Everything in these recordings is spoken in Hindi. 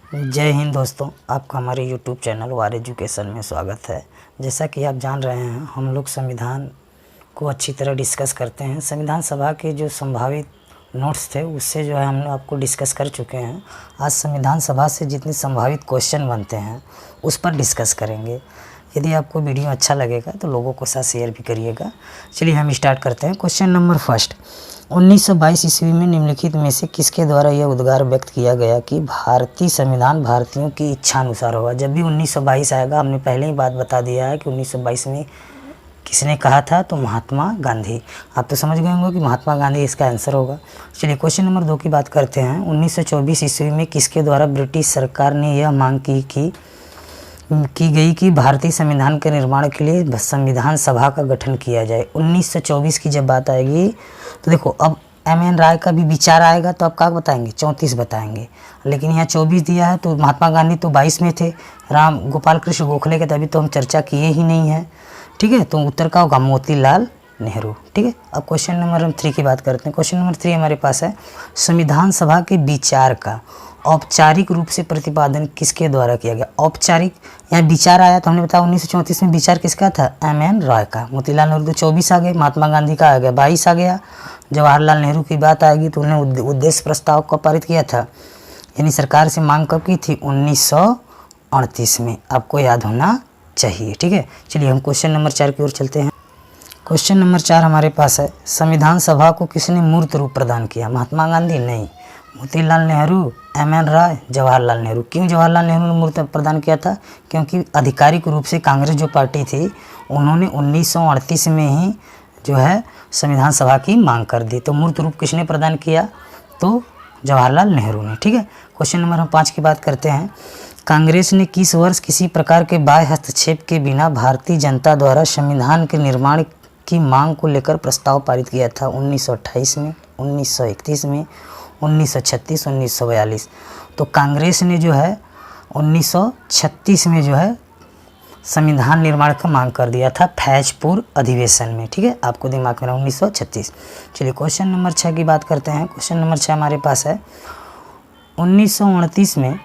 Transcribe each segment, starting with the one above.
जय हिंद दोस्तों, आपका हमारे YouTube चैनल वार एजुकेशन में स्वागत है। जैसा कि आप जान रहे हैं, हम लोग संविधान को अच्छी तरह डिस्कस करते हैं। संविधान सभा के जो संभावित नोट्स थे उससे जो है हम लोग आपको डिस्कस कर चुके हैं। आज संविधान सभा से जितने संभावित क्वेश्चन बनते हैं उस पर डिस्कस करेंगे। यदि आपको वीडियो अच्छा लगेगा तो लोगों को साथ शेयर भी करिएगा। चलिए हम स्टार्ट करते हैं। क्वेश्चन नंबर फर्स्ट, 1922 ईस्वी में निम्नलिखित में से किसके द्वारा यह उद्गार व्यक्त किया गया कि भारतीय संविधान भारतीयों की इच्छा अनुसार होगा। जब भी 1922 आएगा, हमने पहले ही बात बता दिया है कि 1922 में किसने कहा था, तो महात्मा गांधी। आप तो समझ गए होंगे कि महात्मा गांधी इसका आंसर होगा। चलिए क्वेश्चन नंबर 2 की बात करते हैं। 1924 ईस्वी में किसके द्वारा ब्रिटिश सरकार ने यह मांग की गई कि भारतीय संविधान के निर्माण के लिए संविधान सभा का गठन किया जाए। 1924 की जब बात आएगी तो देखो, अब एम.एन. राय का भी विचार आएगा तो आप क्या बताएंगे, 34 बताएंगे, लेकिन यहाँ 24 दिया है। तो महात्मा गांधी तो 22 में थे, राम गोपाल कृष्ण गोखले के तभी तो हम चर्चा किए ही नहीं है। ठीक है, तो उत्तर का होगा मोतीलाल नेहरू। ठीक है, अब क्वेश्चन नंबर 3 की बात करते हैं। क्वेश्चन नंबर 3 हमारे पास है, संविधान सभा के विचार का औपचारिक रूप से प्रतिपादन किसके द्वारा किया गया। औपचारिक, यहाँ विचार आया तो हमने बताया 1934 में विचार किसका था, एम.एन. रॉय का। मोतीलाल नेहरू तो 24 आ गए, महात्मा गांधी का आ गया 22 आ गया। जवाहरलाल नेहरू की बात आएगी तो उन्होंने उद्देश्य प्रस्ताव को पारित किया था, यानी सरकार से मांग कब की थी, 1938 में। आपको याद होना चाहिए। ठीक है, चलिए हम क्वेश्चन नंबर 4 की ओर चलते हैं। क्वेश्चन नंबर 4 हमारे पास है, संविधान सभा को किसने मूर्त रूप प्रदान किया। महात्मा गांधी नहीं, मोतीलाल नेहरू, एम.एन. राय, जवाहरलाल नेहरू। क्यों जवाहरलाल नेहरू ने मूर्त प्रदान किया था, क्योंकि आधिकारिक रूप से कांग्रेस जो पार्टी थी उन्होंने 1938 में ही जो है संविधान सभा की मांग कर दी। तो मूर्त रूप किसने प्रदान किया, तो जवाहरलाल नेहरू ने। ठीक है, क्वेश्चन नंबर हम 5 की बात करते हैं। कांग्रेस ने किस वर्ष किसी प्रकार के बाह्य हस्तक्षेप के बिना भारतीय जनता द्वारा संविधान के निर्माण की मांग को लेकर प्रस्ताव पारित किया था। 1928 में, 1931 में, 1936, 1942। तो कांग्रेस ने जो है 1936 में जो है संविधान निर्माण का मांग कर दिया था फैजपुर अधिवेशन में। ठीक है, आपको दिमाग में रहा 1936। चलिए क्वेश्चन नंबर 6 की बात करते हैं। क्वेश्चन नंबर 6 हमारे पास है, 1929 में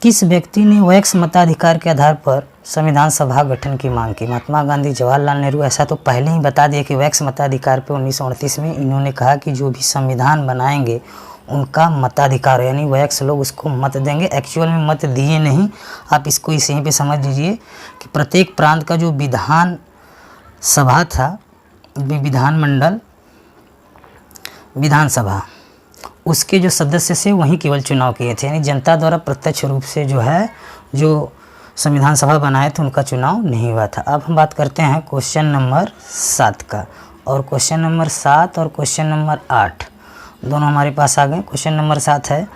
किस व्यक्ति ने वैक्स मताधिकार के आधार पर संविधान सभा गठन की मांग की। महात्मा गांधी, जवाहरलाल नेहरू। ऐसा तो पहले ही बता दिया कि वैक्स मताधिकार पे 1929 में इन्होंने कहा कि जो भी संविधान बनाएंगे उनका मताधिकार, यानी वैक्स लोग उसको मत देंगे। एक्चुअल में मत दिए नहीं, आप इसको इस यहीं पे समझ लीजिए कि प्रत्येक प्रांत का जो विधान सभा था, विधानमंडल, विधानसभा, उसके जो सदस्य से वहीं केवल चुनाव किए थे, यानी जनता द्वारा प्रत्यक्ष रूप से जो है जो संविधान सभा बनाए थे उनका चुनाव नहीं हुआ था। अब हम बात करते हैं क्वेश्चन नंबर 7 का, और क्वेश्चन नंबर 7 और क्वेश्चन नंबर 8 दोनों हमारे पास आ गए। क्वेश्चन नंबर 7 है,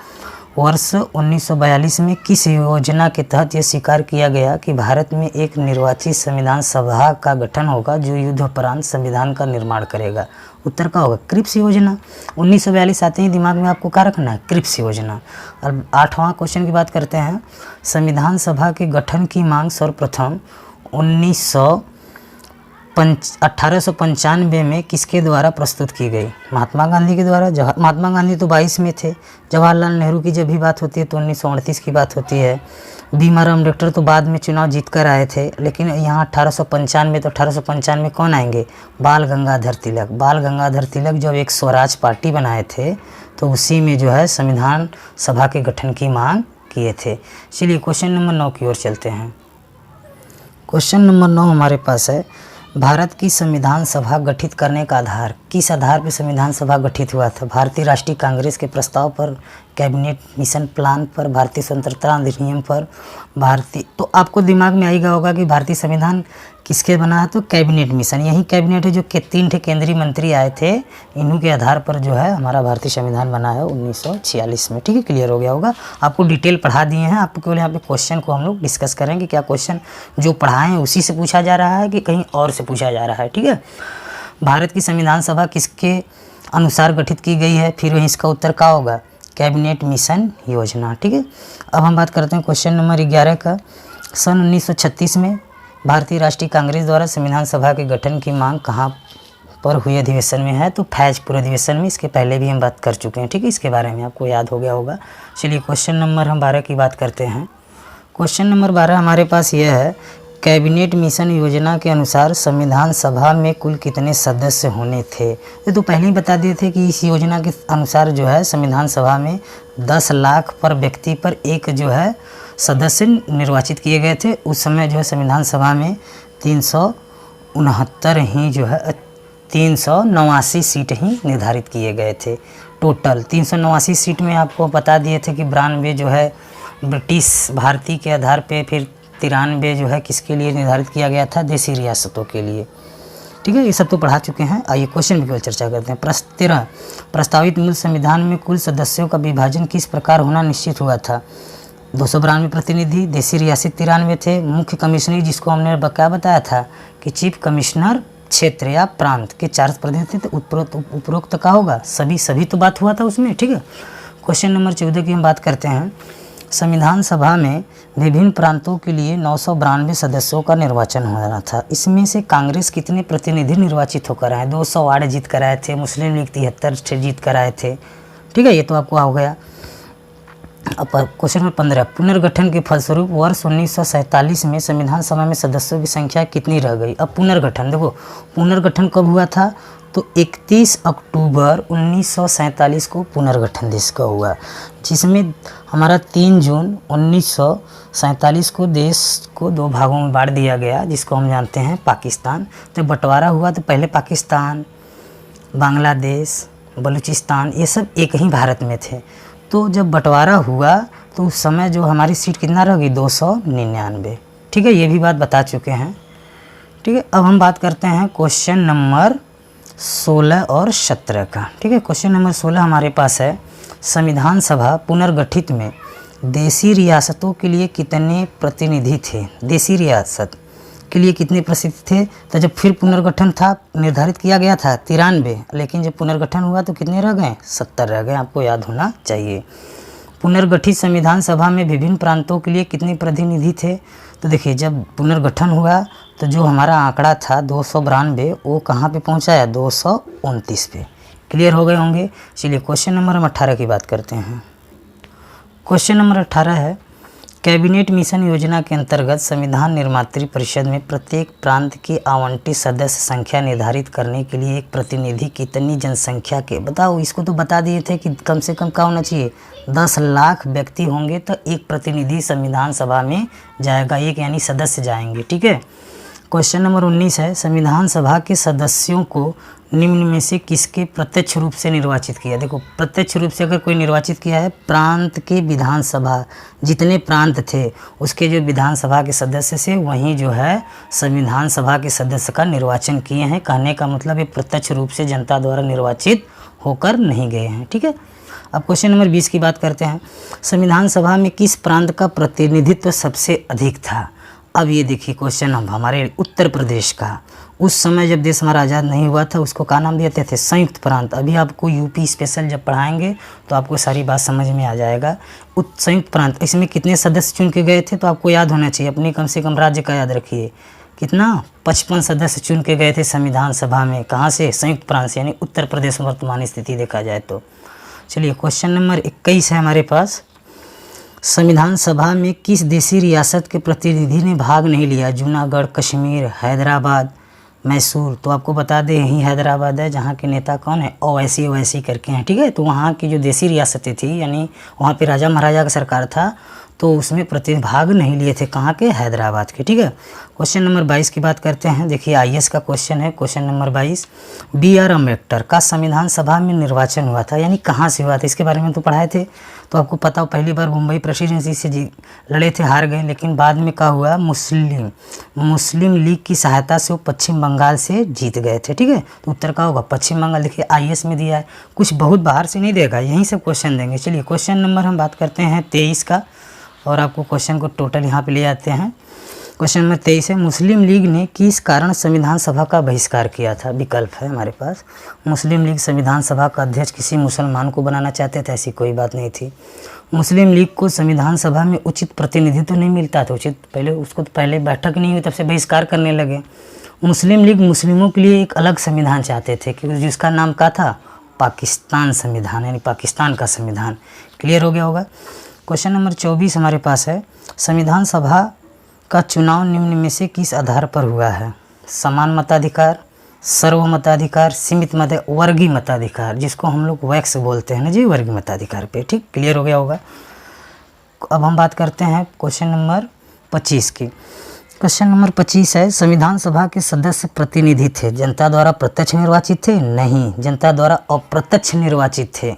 वर्ष 1942 में किस योजना के तहत यह स्वीकार किया गया कि भारत में एक निर्वाचित संविधान सभा का गठन होगा जो युद्धोपरांत संविधान का निर्माण करेगा। उत्तर का होगा क्रिप्स योजना। 1942 आते ही दिमाग में आपको क्या रखना है, क्रिप्स योजना। और 8वां क्वेश्चन की बात करते हैं, संविधान सभा के गठन की मांग सर्वप्रथम 1895 में किसके द्वारा प्रस्तुत की गई। महात्मा गांधी के द्वारा। महात्मा गांधी तो 22 में थे। जवाहरलाल नेहरू की जब भी बात होती है तो 1938 की बात होती है। भीमराव अम्बेडकर तो बाद में चुनाव जीत कर आए थे, लेकिन यहाँ 1895, तो 1895 में कौन आएंगे, बाल गंगाधर तिलक। बाल गंगाधर तिलक जब एक स्वराज पार्टी बनाए थे तो उसी में जो है संविधान सभा के गठन की मांग किए थे। चलिए क्वेश्चन नंबर 9 की ओर चलते हैं। क्वेश्चन नंबर 9 हमारे पास है, भारत की संविधान सभा गठित करने का आधार, किस आधार पर संविधान सभा गठित हुआ था। भारतीय राष्ट्रीय कांग्रेस के प्रस्ताव पर, कैबिनेट मिशन प्लान पर, भारतीय स्वतंत्रता अधिनियम पर, भारतीय, तो आपको दिमाग में आएगा होगा कि भारतीय संविधान किसके बना है, तो कैबिनेट मिशन। यही कैबिनेट है जो कि 3 केंद्रीय मंत्री आए थे, इन्हीं के आधार पर जो है हमारा भारतीय संविधान बना है 1946 में। ठीक है, क्लियर हो गया होगा। आपको डिटेल पढ़ा दिए हैं, आपको केवल यहाँ पे क्वेश्चन को हम लोग डिस्कस करेंगे, क्या क्वेश्चन जो पढ़ाए हैं उसी से पूछा जा रहा है कि कहीं और से पूछा जा रहा है। ठीक है, भारत की संविधान सभा किसके अनुसार गठित की गई है, फिर वहीं इसका उत्तर क्या होगा, कैबिनेट मिशन योजना। ठीक है, अब हम बात करते हैं क्वेश्चन नंबर 11 का। सन 1936 में भारतीय राष्ट्रीय कांग्रेस द्वारा संविधान सभा के गठन की मांग कहाँ पर हुए अधिवेशन में है, तो फैजपुर अधिवेशन में। इसके पहले भी हम बात कर चुके हैं, ठीक है, इसके बारे में आपको याद हो गया होगा। चलिए क्वेश्चन नंबर हम 12 की बात करते हैं। क्वेश्चन नंबर 12 हमारे पास यह है, कैबिनेट मिशन योजना के अनुसार संविधान सभा में कुल कितने सदस्य होने थे। ये तो पहले ही बता दिए थे कि इस योजना के अनुसार जो है संविधान सभा में 10 लाख पर व्यक्ति पर एक जो है सदस्य निर्वाचित किए गए थे। उस समय जो है संविधान सभा में 369 ही जो है 389 सीट ही निर्धारित किए गए थे। टोटल 389 सीट में आपको बता दिए थे कि 92 जो है ब्रिटिश भारतीय के आधार पे, फिर 93 जो है किसके लिए निर्धारित किया गया था, देसी रियासतों के लिए, ठीक है। ये सब तो पढ़ा चुके हैं। आइए क्वेश्चन की केवल चर्चा करते हैं। 13 प्रस्तावित मूल संविधान में कुल सदस्यों का विभाजन किस प्रकार होना निश्चित हुआ था। 292 प्रतिनिधि, देसी रियासत 93 थे, मुख्य कमिश्नर जिसको हमने क्या बताया था कि चीफ कमिश्नर क्षेत्र या प्रांत के 4 प्रतिनिधि थे। उपरोक्त का होगा सभी तो बात हुआ था उसमें, ठीक है। क्वेश्चन नंबर 14 की हम बात करते हैं। संविधान सभा में विभिन्न प्रांतों के लिए 992 सदस्यों का निर्वाचन हो रहा था। इसमें से कांग्रेस कितने प्रतिनिधि निर्वाचित होकर आए, 208 जीत कर आए थे। मुस्लिम लीग 73 जीत कर आए थे, ठीक है, ये तो आपको हो गया। अब क्वेश्चन नंबर 15, पुनर्गठन के फलस्वरूप वर्ष 1947 में संविधान सभा में सदस्यों की संख्या कितनी रह गई। अब पुनर्गठन देखो, पुनर्गठन कब हुआ था, तो 31 अक्टूबर 1947 को पुनर्गठन देश का हुआ, जिसमें हमारा 3 जून 1947 को देश को 2 भागों में बांट दिया गया, जिसको हम जानते हैं पाकिस्तान। तो बंटवारा हुआ तो पहले पाकिस्तान, बांग्लादेश, बलूचिस्तान ये सब एक ही भारत में थे। तो जब बंटवारा हुआ तो उस समय जो हमारी सीट कितना रह गई, 299, ठीक है, ये भी बात बता चुके हैं, ठीक है। अब हम बात करते हैं क्वेश्चन नंबर 16 और 17 का, ठीक है। क्वेश्चन नंबर 16 हमारे पास है, संविधान सभा पुनर्गठित में देसी रियासतों के लिए कितने प्रतिनिधि थे, देसी रियासत के लिए कितने प्रसिद्ध थे। तो जब फिर पुनर्गठन था, निर्धारित किया गया था 93, लेकिन जब पुनर्गठन हुआ तो कितने रह गए, 70 रह गए, आपको याद होना चाहिए। पुनर्गठित संविधान सभा में विभिन्न प्रांतों के लिए कितने प्रतिनिधि थे। तो देखिए, जब पुनर्गठन हुआ तो जो हमारा आंकड़ा था 292, वो कहाँ पे पहुँचा है, 229 पे। क्लियर हो गए होंगे। चलिए क्वेश्चन नंबर हम 18 की बात करते हैं। क्वेश्चन नंबर 18 है, कैबिनेट मिशन योजना के अंतर्गत संविधान निर्मात्री परिषद में प्रत्येक प्रांत की आवंटित सदस्य संख्या निर्धारित करने के लिए एक प्रतिनिधि कितनी जनसंख्या के, बताओ, इसको तो बता दिए थे कि कम से कम क्या होना चाहिए, 10 लाख व्यक्ति होंगे तो एक प्रतिनिधि संविधान सभा में जाएगा, एक यानी सदस्य जाएंगे, ठीक है। क्वेश्चन नंबर 19 है, संविधान सभा के सदस्यों को निम्न में से किसके प्रत्यक्ष रूप से निर्वाचित किया। देखो, प्रत्यक्ष रूप से अगर कोई निर्वाचित किया है, प्रांत के विधानसभा, जितने प्रांत थे उसके जो विधानसभा के सदस्य से वहीं जो है संविधान सभा के सदस्य का निर्वाचन किए हैं। कहने का मतलब ये प्रत्यक्ष रूप से जनता द्वारा निर्वाचित होकर नहीं गए हैं, ठीक है। अब क्वेश्चन नंबर 20 की बात करते हैं। संविधान सभा में किस प्रांत का प्रतिनिधित्व सबसे अधिक था। अब ये देखिए क्वेश्चन अब हमारे उत्तर प्रदेश का, उस समय जब देश हमारा आज़ाद नहीं हुआ था उसको क्या नाम देते थे, संयुक्त प्रांत। अभी आपको यूपी स्पेशल जब पढ़ाएंगे तो आपको सारी बात समझ में आ जाएगा। संयुक्त प्रांत, इसमें कितने सदस्य चुन के गए थे, तो आपको याद होना चाहिए, अपनी कम से कम राज्य का याद रखिए, कितना 55 सदस्य चुन के गए थे संविधान सभा में। कहाँ से, संयुक्त प्रांत से, यानी उत्तर प्रदेश में वर्तमान स्थिति देखा जाए तो। चलिए क्वेश्चन नंबर 21 है हमारे पास, संविधान सभा में किस देसी रियासत के प्रतिनिधि ने भाग नहीं लिया। जूनागढ़, कश्मीर, हैदराबाद, मैसूर। तो आपको बता दें यही हैदराबाद है, जहाँ के नेता कौन है, ओवैसी करके हैं, ठीक है। तो वहाँ की जो देसी रियासतें थी, यानी वहाँ पे राजा महाराजा का सरकार था, तो उसमें प्रतिभाग नहीं लिए थे, कहाँ के, हैदराबाद के, ठीक है। क्वेश्चन नंबर 22 की बात करते हैं। देखिए आईएएस का क्वेश्चन है, क्वेश्चन नंबर 22, BR अम्बेडकर का संविधान सभा में निर्वाचन हुआ था, यानी कहाँ से हुआ था, इसके बारे में तो पढ़ाए थे। तो आपको पता हो, पहली बार मुंबई प्रेसिडेंसी से लड़े थे, हार गए, लेकिन बाद में क्या हुआ, मुस्लिम लीग की सहायता से वो पश्चिम बंगाल से जीत गए थे, ठीक है। तो उत्तर का होगा पश्चिम बंगाल। देखिए आईएएस में दिया है, कुछ बहुत बाहर से नहीं देगा, यहीं से क्वेश्चन देंगे। चलिए क्वेश्चन नंबर हम बात करते हैं 23 का, और आपको क्वेश्चन को टोटल यहाँ पे ले आते हैं। क्वेश्चन नंबर 23 है, मुस्लिम लीग ने किस कारण संविधान सभा का बहिष्कार किया था। विकल्प है हमारे पास, मुस्लिम लीग संविधान सभा का अध्यक्ष किसी मुसलमान को बनाना चाहते थे, ऐसी कोई बात नहीं थी। मुस्लिम लीग को संविधान सभा में उचित प्रतिनिधित्व नहीं मिलता था, उचित, पहले उसको तो पहले बैठक नहीं हुई तब से बहिष्कार करने लगे। मुस्लिम लीग मुस्लिमों के लिए एक अलग संविधान चाहते थे क्योंकि जिसका नाम क्या था, पाकिस्तान संविधान, यानी पाकिस्तान का संविधान। क्लियर हो गया होगा। क्वेश्चन नंबर 24 हमारे पास है, संविधान सभा का चुनाव निम्न में से किस आधार पर हुआ है? समान मताधिकार, सर्वमताधिकार, सीमित मत, वर्गीय मताधिकार, जिसको हम लोग वैक्स बोलते हैं ना जी, वर्गीय मताधिकार पे। ठीक, क्लियर हो गया होगा। अब हम बात करते हैं क्वेश्चन नंबर 25 की। क्वेश्चन नंबर 25 है, संविधान सभा के सदस्य प्रतिनिधि थे, जनता द्वारा प्रत्यक्ष निर्वाचित थे? नहीं, जनता द्वारा अप्रत्यक्ष निर्वाचित थे।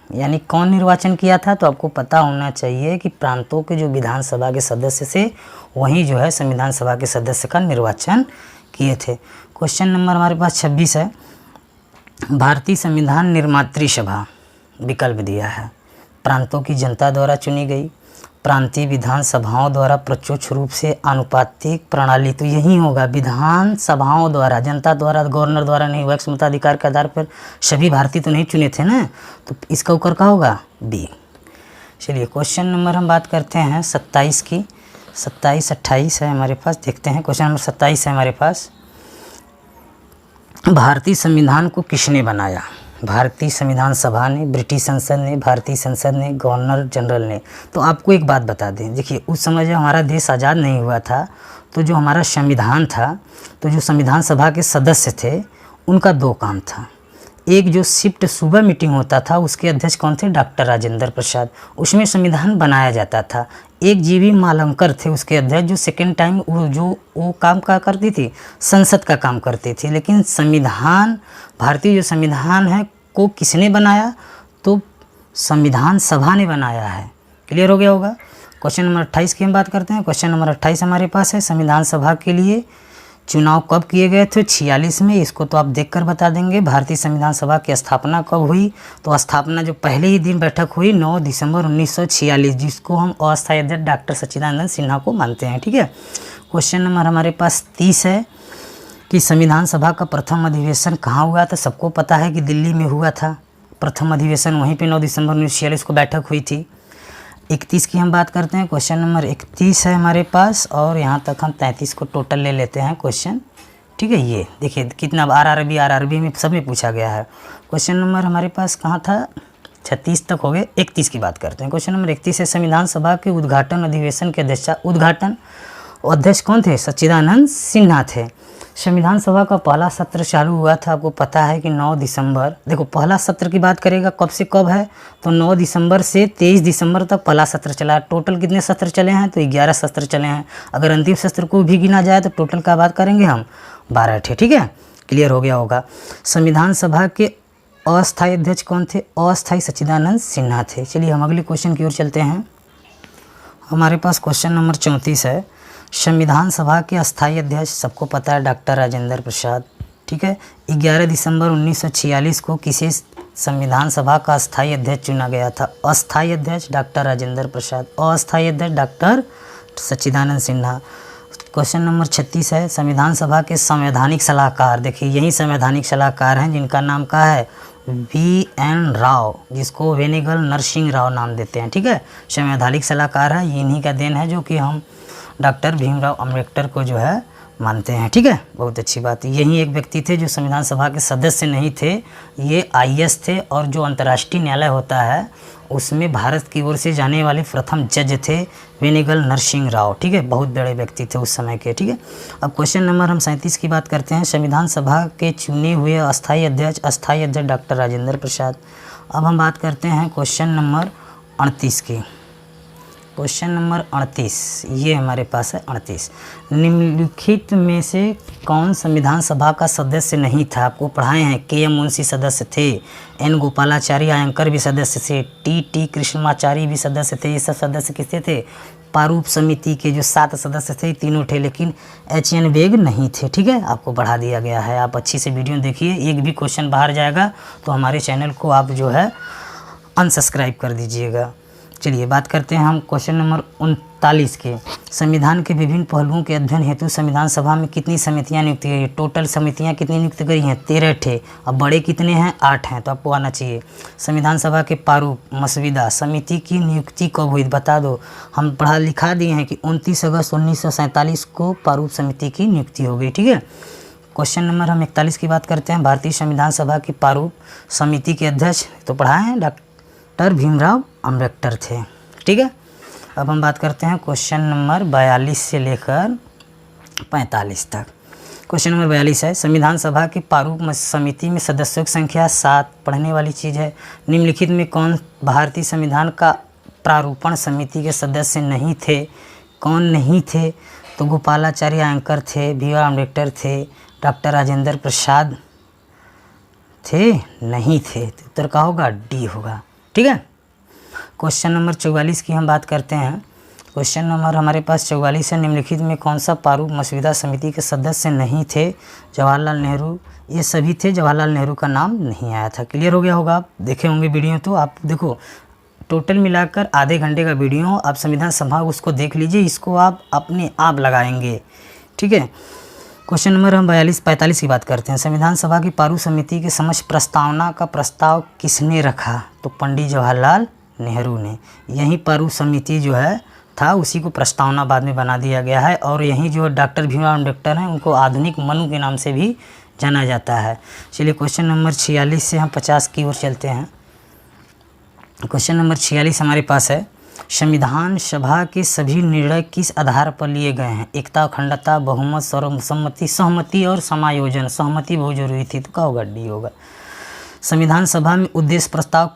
यानी कौन निर्वाचन किया था? तो आपको पता होना चाहिए कि प्रांतों के जो विधानसभा के सदस्य से वही जो है संविधान सभा के सदस्य का निर्वाचन किए थे। क्वेश्चन नंबर हमारे पास 26 है, भारतीय संविधान निर्मात्री सभा विकल्प दिया है, प्रांतों की जनता द्वारा चुनी गई, प्रांतीय विधानसभाओं द्वारा प्रत्यक्ष रूप से आनुपातिक प्रणाली, तो यही होगा, विधान सभाओं द्वारा, जनता द्वारा, गवर्नर द्वारा नहीं, वैक्स मताधिकार के आधार पर सभी भारतीय तो नहीं चुने थे ना, तो इसका उत्तर क्या होगा? बी। चलिए क्वेश्चन नंबर हम बात करते हैं 27 की। 27, 28 है हमारे पास, देखते हैं। क्वेश्चन नंबर 27 है हमारे पास, भारतीय संविधान को किसने बनाया? भारतीय संविधान सभा ने, ब्रिटिश संसद ने, भारतीय संसद ने, गवर्नर जनरल ने। तो आपको एक बात बता दें, देखिए उस समय जब हमारा देश आज़ाद नहीं हुआ था तो जो हमारा संविधान था, तो जो संविधान सभा के सदस्य थे उनका दो काम था। एक जो शिफ्ट सुबह मीटिंग होता था उसके अध्यक्ष कौन थे? डॉक्टर राजेंद्र प्रसाद, उसमें संविधान बनाया जाता था। एक जीवी मालंकर थे उसके अध्यक्ष, जो सेकेंड टाइम वो काम का करती थी, संसद का काम करती थी। लेकिन संविधान, भारतीय जो संविधान है को किसने बनाया? तो संविधान सभा ने बनाया है। क्लियर हो गया होगा। क्वेश्चन नंबर 28 की हम बात करते हैं। क्वेश्चन नंबर 28 हमारे पास है, संविधान सभा के लिए चुनाव कब किए गए थे? 46 में। इसको तो आप देखकर बता देंगे। भारतीय संविधान सभा की स्थापना कब हुई? तो स्थापना जो पहले ही दिन बैठक हुई 9 दिसंबर 1946, जिसको हम अस्थायी अध्यक्ष डॉक्टर सच्चिदानंद सिन्हा को मानते हैं। ठीक है। क्वेश्चन नंबर हमारे पास 30 है कि संविधान सभा का प्रथम अधिवेशन कहाँ हुआ था? सबको पता है कि दिल्ली में हुआ था प्रथम अधिवेशन, वहीं पे 9 दिसंबर 1946 को बैठक हुई थी। 31 की हम बात करते हैं। क्वेश्चन नंबर 31 है हमारे पास, और यहाँ तक हम 33 को टोटल ले लेते हैं क्वेश्चन। ठीक है, ये देखिए कितना आरआरबी में सब में पूछा गया है। क्वेश्चन नंबर हमारे पास कहाँ था? 36 तक हो गए। 31 की बात करते हैं। क्वेश्चन नंबर 31 है, संविधान सभा के उद्घाटन अधिवेशन के अध्यक्ष कौन थे? सच्चिदानंद सिन्हा थे। संविधान सभा का पहला सत्र चालू हुआ था, आपको पता है कि 9 दिसंबर, देखो पहला सत्र की बात करेगा कब से कब है, तो 9 दिसंबर से 23 दिसंबर तक पहला सत्र चला। टोटल कितने सत्र चले हैं? तो 11 सत्र चले हैं। अगर अंतिम सत्र को भी गिना जाए तो टोटल का बात करेंगे हम 12 थे। ठीक है, क्लियर हो गया होगा। संविधान सभा के अस्थायी अध्यक्ष कौन थे? अस्थायी सच्चिदानंद सिन्हा थे। चलिए हम अगले क्वेश्चन की ओर चलते हैं। हमारे पास क्वेश्चन नंबर 34 है, संविधान सभा के अस्थायी अध्यक्ष सबको पता है डॉक्टर राजेंद्र प्रसाद। ठीक है, 11 दिसंबर 1946 को किसे संविधान सभा का अस्थायी अध्यक्ष चुना गया था? अस्थायी अध्यक्ष डॉक्टर राजेंद्र प्रसाद, अस्थायी अध्यक्ष डॉक्टर सच्चिदानंद सिन्हा। क्वेश्चन नंबर 36 है, संविधान सभा के संवैधानिक सलाहकार, देखिए यही संवैधानिक सलाहकार हैं जिनका नाम क्या है? VN राव, जिसको वेनिगल नरसिंह राव नाम देते हैं। ठीक है, संवैधानिक सलाहकार है, इन्हीं का देन है जो कि हम डॉक्टर भीमराव अम्बेडकर को जो है मानते हैं। ठीक है, बहुत अच्छी बात है। यही एक व्यक्ति थे जो संविधान सभा के सदस्य नहीं थे, ये IAS थे, और जो अंतर्राष्ट्रीय न्यायालय होता है उसमें भारत की ओर से जाने वाले प्रथम जज थे वेनिगल नरसिंह राव। ठीक है, बहुत बड़े व्यक्ति थे उस समय के। ठीक है, अब क्वेश्चन नंबर हम 37 की बात करते हैं। संविधान सभा के चुने हुए अस्थायी अध्यक्ष डॉक्टर राजेंद्र प्रसाद। अब हम बात करते हैं क्वेश्चन नंबर 38 की। क्वेश्चन नंबर 38 ये हमारे पास है 38, निम्नलिखित में से कौन संविधान सभा का सदस्य नहीं था? आपको पढ़ाए हैं। KM मुंशी सदस्य थे, N गोपालाचारी आयंकर भी सदस्य थे, TT कृष्णमाचारी भी सदस्य थे। ये सब सदस्य किसके थे? प्रारूप समिति के जो 7 सदस्य थे तीनों थे, लेकिन HN बेग नहीं थे। ठीक है, आपको बढ़ा दिया गया है। आप अच्छी से वीडियो देखिए, एक भी क्वेश्चन बाहर जाएगा तो हमारे चैनल को आप जो है अनसब्सक्राइब कर दीजिएगा। चलिए बात करते हैं हम क्वेश्चन नंबर 39 के। संविधान के विभिन्न पहलुओं के अध्ययन हेतु संविधान सभा में कितनी समितियां नियुक्त की? टोटल समितियां कितनी नियुक्त करी हैं? 13 थे। अब बड़े कितने हैं? 8 हैं, तो आपको आना चाहिए। संविधान सभा के प्रारूप मसविदा समिति की नियुक्ति कब हुई? बता दो। हम लिखा दिए हैं कि 29 अगस्त 1947 को प्रारूप समिति की नियुक्ति हो गई। ठीक है, क्वेश्चन नंबर हम 41 की बात करते हैं। भारतीय संविधान सभा की प्रारूप समिति के अध्यक्ष तो पढ़ाए हैं डॉक्टर भीमराव अम्बेडकर थे। ठीक है, अब हम बात करते हैं क्वेश्चन नंबर 42 से लेकर 45 तक। क्वेश्चन नंबर 42 है, संविधान सभा की प्रारूप समिति में सदस्यों की संख्या 7 पढ़ने वाली चीज़ है। निम्नलिखित में कौन भारतीय संविधान का प्रारूपण समिति के सदस्य नहीं थे? कौन नहीं थे? तो गोपालाचार्य आयंकर थे, भीमराव अम्बेडकर थे, डॉक्टर राजेंद्र प्रसाद थे, नहीं थे। तो उत्तर का होगा डी होगा। ठीक है, क्वेश्चन नंबर 44 की हम बात करते हैं। क्वेश्चन नंबर हमारे पास 44 है, निम्नलिखित में कौन सा प्रारूप मसौदा समिति के सदस्य नहीं थे? जवाहरलाल नेहरू, ये सभी थे, जवाहरलाल नेहरू का नाम नहीं आया था। क्लियर हो गया होगा, आप देखे होंगे वीडियो। तो आप देखो टोटल मिलाकर आधे घंटे का वीडियो, आप संविधान सभा उसको देख लीजिए, इसको आप अपने आप लगाएंगे। ठीक है, क्वेश्चन नंबर हम 45 की बात करते हैं। संविधान सभा की प्रारूप समिति के समक्ष प्रस्तावना का प्रस्ताव किसने रखा? तो पंडित जवाहरलाल नेहरू ने। यही प्रारूप समिति जो है था, उसी को प्रस्तावना बाद में बना दिया गया है। और यही जो डॉक्टर भीमराव अम्बेडकर हैं, उनको आधुनिक मनु के नाम से भी जाना जाता है। चलिए क्वेश्चन नंबर 46 से हम 50 की ओर चलते हैं। क्वेश्चन नंबर 46 हमारे पास है, संविधान सभा के सभी निर्णय किस आधार पर लिए गए हैं? एकता, अखंडता, बहुमत, सर्वसम्मति, सहमति और समायोजन। सहमति बहुत जरूरी थी, तो क्या होगा? डी होगा। संविधान सभा में उद्देश्य प्रस्ताव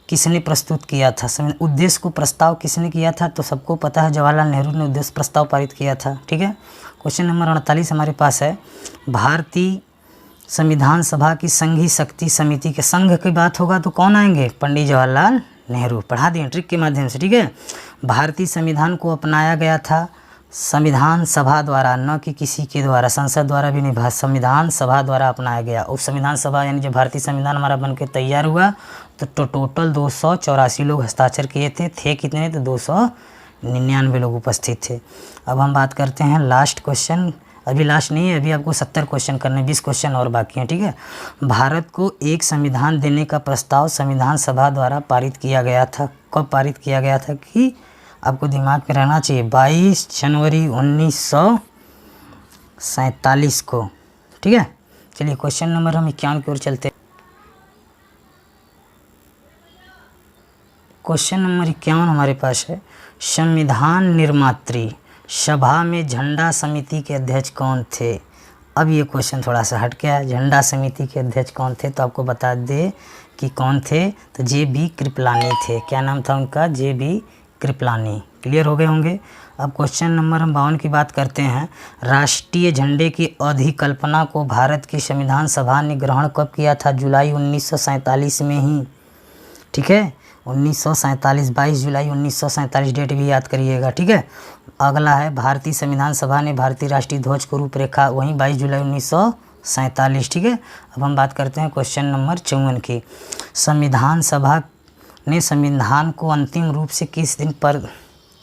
किसने प्रस्तुत किया था? उद्देश्य को प्रस्ताव किसने किया था? तो सबको पता है, जवाहरलाल नेहरू ने उद्देश्य प्रस्ताव पारित किया था। ठीक है, क्वेश्चन नंबर 48 हमारे पास है, भारतीय संविधान सभा की संघीय शक्ति समिति के संघ की बात होगा तो कौन आएंगे? पंडित जवाहरलाल नेहरू। पढ़ा दिए ट्रिक के माध्यम से। ठीक है, भारतीय संविधान को अपनाया गया था संविधान सभा द्वारा, न कि किसी के द्वारा, संसद द्वारा भी नहीं, संविधान सभा द्वारा अपनाया गया। और संविधान सभा यानी जब भारतीय संविधान हमारा बनके तैयार हुआ तो टोटल 284 लोग हस्ताक्षर किए थे कितने? तो 299 लोग उपस्थित थे। अब हम बात करते हैं लास्ट क्वेश्चन। अभी लास्ट नहीं है, अभी आपको 70 क्वेश्चन करने, 20 क्वेश्चन और बाकी हैं। ठीक है, भारत को एक संविधान देने का प्रस्ताव संविधान सभा द्वारा पारित किया गया था। कब पारित किया गया था कि आपको दिमाग में रहना चाहिए, 22 जनवरी 1947 को। ठीक है, चलिए क्वेश्चन नंबर हम 51 की ओर चलते हैं। क्वेश्चन नंबर 51 हमारे पास है, संविधान निर्मात्री सभा में झंडा समिति के अध्यक्ष कौन थे? अब ये क्वेश्चन थोड़ा सा हट गया है। झंडा समिति के अध्यक्ष कौन थे? तो आपको बता दे कि कौन थे, तो जे.बी. कृपलानी थे। क्या नाम था उनका? जे.बी. कृपलानी। क्लियर हो गए होंगे। अब क्वेश्चन नंबर हम 52 की बात करते हैं। राष्ट्रीय झंडे की अधिकल्पना को भारत की संविधान सभा ने ग्रहण कब किया था? जुलाई 1947 में ही। ठीक है, 1947, 22 जुलाई 1947 डेट भी याद करिएगा। ठीक है, अगला है, भारतीय संविधान सभा ने भारतीय राष्ट्रीय ध्वज को रूपरेखा, वहीं 22 जुलाई 1947। ठीक है, अब हम बात करते हैं क्वेश्चन नंबर 54 की। संविधान सभा ने संविधान को अंतिम रूप से किस दिन पर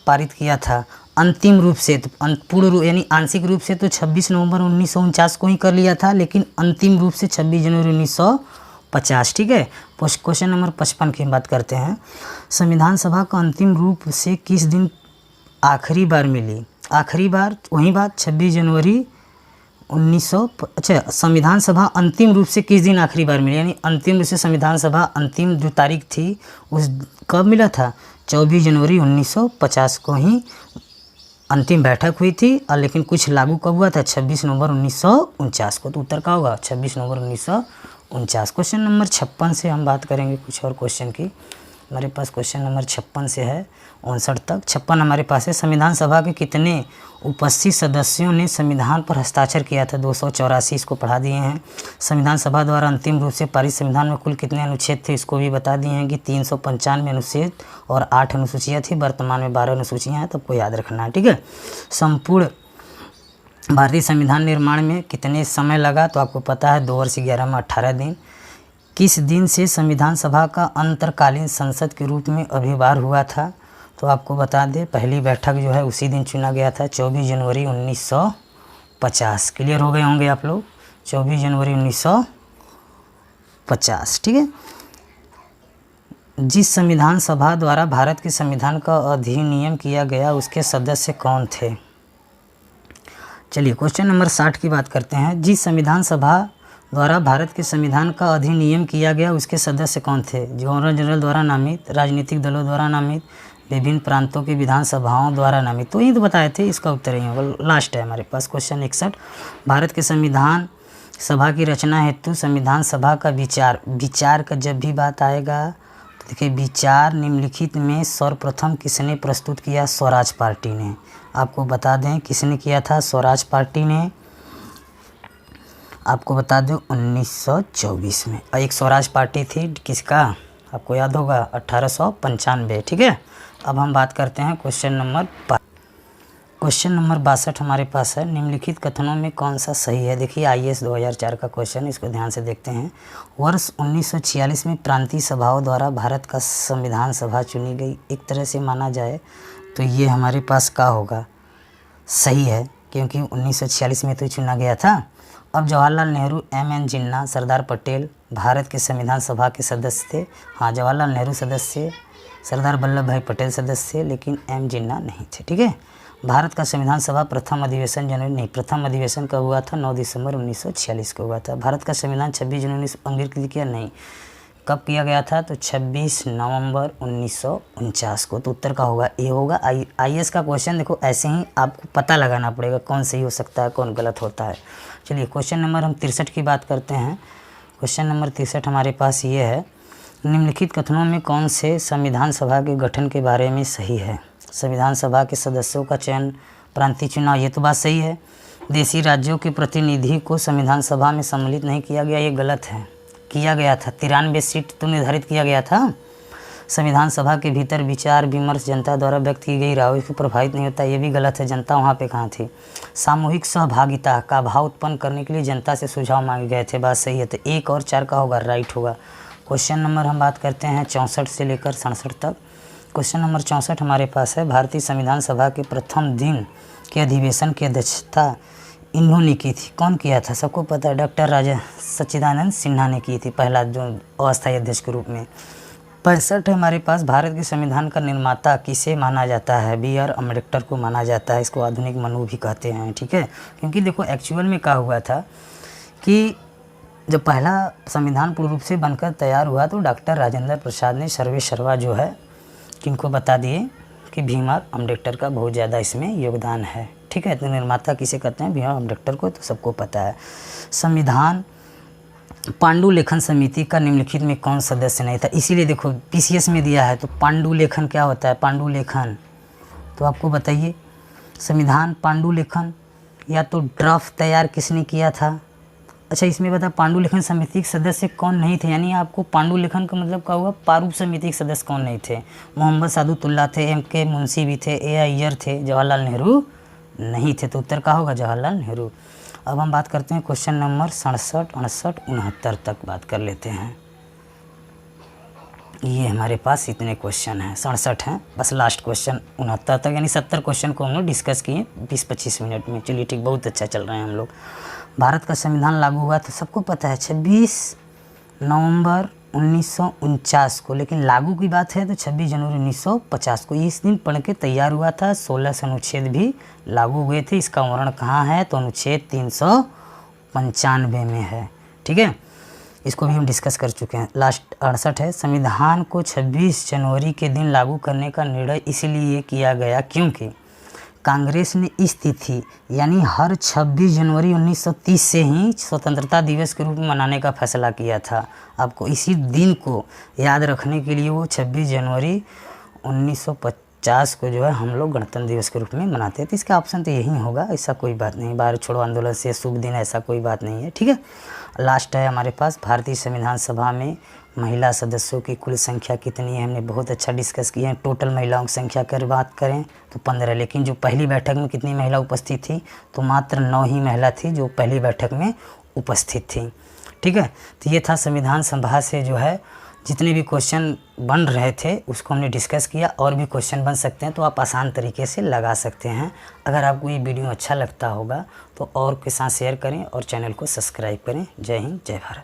पारित किया था? अंतिम रूप से, तो पूर्ण रूप यानी आंशिक रूप से तो 26 नवंबर 1949 को ही कर लिया था, लेकिन अंतिम रूप से 26 जनवरी 1950। ठीक है, क्वेश्चन नंबर 55 की बात करते हैं। संविधान सभा का अंतिम रूप से किस दिन आखिरी बार मिली? आखिरी बार वही बात 26 जनवरी 1900। अच्छा, संविधान सभा अंतिम रूप से किस दिन आखिरी बार मिली? यानी अंतिम रूप से संविधान सभा अंतिम जो तारीख थी उस कब मिला था? 24 जनवरी 1950 को ही अंतिम बैठक हुई थी। और लेकिन कुछ लागू कब हुआ था? 26 नवंबर 1949 को। तो उत्तर का होगा 26 नवंबर 1949। क्वेश्चन नंबर 56 से हम बात करेंगे कुछ और क्वेश्चन की। हमारे पास क्वेश्चन नंबर 56 से है 59 तक। 56 हमारे पास है, संविधान सभा के कितने उपस्थित सदस्यों ने संविधान पर हस्ताक्षर किया था? 284, इसको पढ़ा दिए हैं। संविधान सभा द्वारा अंतिम रूप से पारित संविधान में कुल कितने अनुच्छेद थे? इसको भी बता दिए हैं कि 395 अनुच्छेद और 8 अनुसूचियाँ थी। वर्तमान में 12 अनुसूचियाँ हैं, तो आपको याद रखना है। ठीक है, संपूर्ण भारतीय संविधान निर्माण में कितने समय लगा? तो आपको पता है 2 वर्ष 11 माह 18 दिन। किस दिन से संविधान सभा का अंतरकालीन संसद के रूप में अभिभार हुआ था? तो आपको बता दें, पहली बैठक जो है उसी दिन चुना गया था, 24 जनवरी 1950। क्लियर हो गए होंगे आप लोग, 24 जनवरी 1950। ठीक है, जिस संविधान सभा द्वारा भारत के संविधान का अधिनियम किया गया उसके सदस्य कौन थे? चलिए क्वेश्चन नंबर 60 की बात करते हैं। जिस संविधान सभा द्वारा भारत के संविधान का अधिनियम किया गया उसके सदस्य कौन थे? गवर्नर जनरल द्वारा नामित, राजनीतिक दलों द्वारा नामित, विभिन्न प्रांतों की विधानसभाओं द्वारा नामित। तो ये तो बताए थे, इसका उत्तर ही होगा। लास्ट है हमारे पास क्वेश्चन 61। भारत के संविधान सभा की रचना हेतु संविधान सभा का विचार का जब भी बात आएगा तो देखिए, विचार निम्नलिखित में सर्वप्रथम किसने प्रस्तुत किया? स्वराज पार्टी ने। आपको बता दें किसने किया था? स्वराज पार्टी ने। आपको बता दूं 1924 में। और एक स्वराज पार्टी थी किसका? आपको याद होगा 1895। ठीक है। अब हम बात करते हैं क्वेश्चन नंबर 62 हमारे पास है। निम्नलिखित कथनों में कौन सा सही है? देखिए IAS 2004 का क्वेश्चन, इसको ध्यान से देखते हैं। वर्ष 1946 में प्रांतीय सभाओं द्वारा भारत का संविधान सभा चुनी गई। एक तरह से माना जाए तो ये हमारे पास क्या होगा? सही है, क्योंकि 1946 में तो चुना गया था। अब जवाहरलाल नेहरू, MN जिन्ना, सरदार पटेल भारत के संविधान सभा के सदस्य थे। हाँ, जवाहरलाल नेहरू सदस्य, सरदार वल्लभ भाई पटेल सदस्य, लेकिन M जिन्ना नहीं थे। ठीक है। भारत का संविधान सभा प्रथम अधिवेशन का हुआ था 9 दिसंबर 1946 को हुआ था। भारत का संविधान 26 जनवरी अंग्रेज किया नहीं, कब किया गया था? तो 26 नवंबर 1949 को। तो उत्तर का होगा ए होगा। IAS का क्वेश्चन देखो, ऐसे ही आपको पता लगाना पड़ेगा कौन सही हो सकता है, कौन गलत होता है। चलिए क्वेश्चन नंबर हम 63 की बात करते हैं। क्वेश्चन नंबर 63 हमारे पास ये है। निम्नलिखित कथनों में कौन से संविधान सभा के गठन के बारे में सही है? संविधान सभा के सदस्यों का चयन, प्रांतीय चुनाव, ये तो बात सही है। देशी राज्यों के प्रतिनिधि को संविधान सभा में सम्मिलित नहीं किया गया, ये गलत है। किया गया था, 93 सीट तो निर्धारित किया गया था। संविधान सभा के भीतर विचार विमर्श जनता द्वारा व्यक्त की गई राय को प्रभावित नहीं होता, ये भी गलत है। जनता वहाँ पे कहाँ थी? सामूहिक सहभागिता का भाव उत्पन्न करने के लिए जनता से सुझाव मांगे गए थे, बात सही है। तो 1 और 4 का होगा, राइट होगा। क्वेश्चन नंबर हम बात करते हैं 64 से लेकर 67 तक। क्वेश्चन नंबर 64 हमारे पास है। भारतीय संविधान सभा के प्रथम दिन के अधिवेशन की अध्यक्षता इन्होंने की थी। कौन किया था? सबको पता है, डॉक्टर राजा सच्चिदानंद सिन्हा ने की थी, पहला जो अस्थायी अध्यक्ष के रूप में। 65 हमारे पास। भारत के संविधान का निर्माता किसे माना जाता है? BR अम्बेडकर को माना जाता है। इसको आधुनिक मनु भी कहते हैं। ठीक है। क्योंकि देखो एक्चुअल में क्या हुआ था कि जब पहला संविधान पूर्ण रूप से बनकर तैयार हुआ तो डॉक्टर राजेंद्र प्रसाद ने सर्वेसर्वा जो है किनको बता दिए कि भीमराव अम्बेडकर का बहुत ज़्यादा इसमें योगदान है। ठीक है। तो निर्माता किसे कहते हैं? भीमराव अम्बेडकर को, तो सबको पता है। संविधान पांडुलेखन समिति का निम्नलिखित में कौन सदस्य नहीं था? इसीलिए देखो PCS में दिया है। तो पांडुलेखन क्या होता है? पांडुलेखन तो आपको बताइए। संविधान पांडुलेखन या तो ड्राफ्ट तैयार किसने किया था? अच्छा, इसमें बता पांडुलेखन समिति के सदस्य कौन नहीं थे, यानी आपको पांडुलेखन का मतलब क्या हुआ? प्रारूप समिति के सदस्य कौन नहीं थे? मोहम्मद सादुतुल्लाह थे, MK मुंशी भी थे, A अय्यर थे, जवाहरलाल नेहरू नहीं थे। तो उत्तर का होगा जवाहरलाल नेहरू। अब हम बात करते हैं क्वेश्चन नंबर 67, 68, 69 तक बात कर लेते हैं। ये हमारे पास इतने क्वेश्चन हैं, 67 हैं, बस लास्ट क्वेश्चन 69 तक, यानी 70 क्वेश्चन को हम लोग डिस्कस किए 20-25 मिनट में। चलिए ठीक, बहुत अच्छा चल रहे हैं हम लोग। भारत का संविधान लागू हुआ तो सबको पता है 26 नवंबर 1949 को, लेकिन लागू की बात है तो 26 जनवरी 1950 को। इस दिन पढ़ के तैयार हुआ था। 16 अनुच्छेद भी लागू हुए थे। इसका वर्णन कहाँ है? तो अनुच्छेद 395 में है। ठीक है। इसको भी हम डिस्कस कर चुके हैं। लास्ट 68 है। संविधान को 26 जनवरी के दिन लागू करने का निर्णय इसलिए किया गया क्योंकि कांग्रेस ने इस तिथि यानी हर 26 जनवरी 1930 से ही स्वतंत्रता दिवस के रूप में मनाने का फैसला किया था। आपको इसी दिन को याद रखने के लिए वो 26 जनवरी 1950 को जो है हम लोग गणतंत्र दिवस के रूप में मनाते हैं। तो इसका ऑप्शन तो यही होगा, ऐसा कोई बात नहीं। भारत छोड़ो आंदोलन से शुभ दिन ऐसा कोई बात नहीं है। ठीक है। लास्ट है हमारे पास, भारतीय संविधान सभा में महिला सदस्यों की कुल संख्या कितनी है? हमने बहुत अच्छा डिस्कस किया है। टोटल महिलाओं की संख्या की बात करें तो 15, लेकिन जो पहली बैठक में कितनी महिला उपस्थित थी? तो मात्र 9 ही महिला थी जो पहली बैठक में उपस्थित थी। ठीक है। तो ये था संविधान सभा से जो है जितने भी क्वेश्चन बन रहे थे उसको हमने डिस्कस किया। और भी क्वेश्चन बन सकते हैं तो आप आसान तरीके से लगा सकते हैं। अगर आपको ये वीडियो अच्छा लगता होगा तो और के साथ शेयर करें और चैनल को सब्सक्राइब करें। जय हिंद, जय भारत।